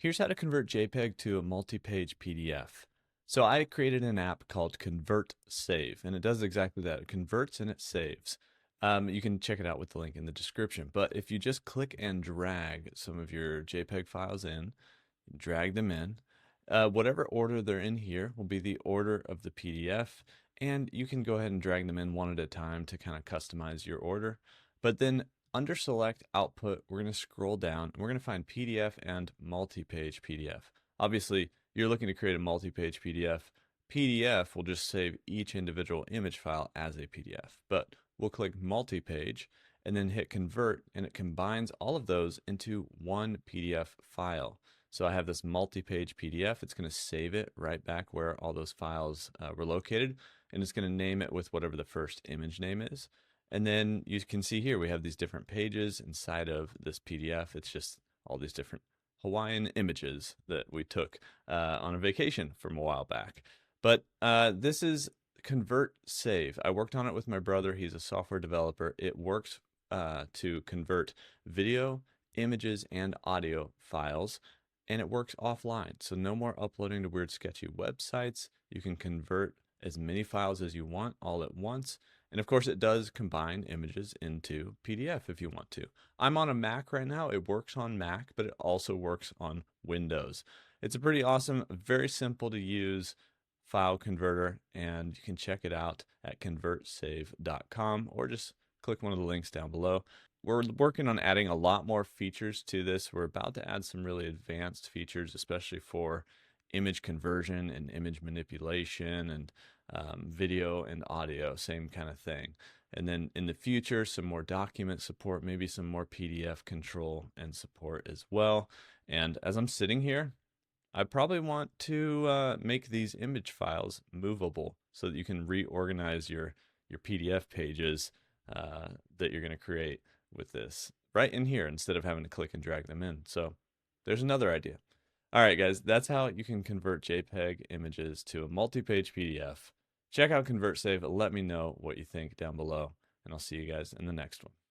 Here's how to convert JPEG to a multi-page PDF. So I created an app called ConvertSave, and it does exactly that. It converts and it saves. You can check it out with the link in the description. But if you just click and drag some of your JPEG files in, drag them in, whatever order they're in here will be the order of the PDF, and you can go ahead and drag them in one at a time to kind of customize your order. But then under select output, we're going to scroll down and we're going to find PDF and multi-page PDF. Obviously, you're looking to create a multi-page PDF. PDF will just save each individual image file as a PDF, but we'll click multi-page and then hit convert, and it combines all of those into one PDF file. So I have this multi-page PDF. It's going to save it right back where all those files were located, and it's going to name it with whatever the first image name is. And then you can see here we have these different pages inside of this PDF. It's just all these different Hawaiian images that we took on a vacation from a while back. But this is ConvertSave. I worked on it with my brother. He's a software developer. It works to convert video, images, and audio files, and it works offline. So no more uploading to weird sketchy websites. You can convert as many files as you want all at once. And of course, it does combine images into PDF if you want to. I'm on a Mac right now. It works on Mac, but it also works on Windows. It's a pretty awesome, very simple to use file converter, and you can check it out at convertsave.com or just click one of the links down below. We're working on adding a lot more features to this. We're about to add some really advanced features, especially for image conversion and image manipulation and video and audio, same kind of thing. And then in the future, some more document support, maybe some more PDF control and support as well. And as I'm sitting here, I probably want to make these image files movable so that you can reorganize your PDF pages that you're going to create with this right in here instead of having to click and drag them in. So there's another idea. All right, guys, that's how you can convert JPEG images to a multi-page PDF. Check out ConvertSave. Let me know what you think down below, and I'll see you guys in the next one.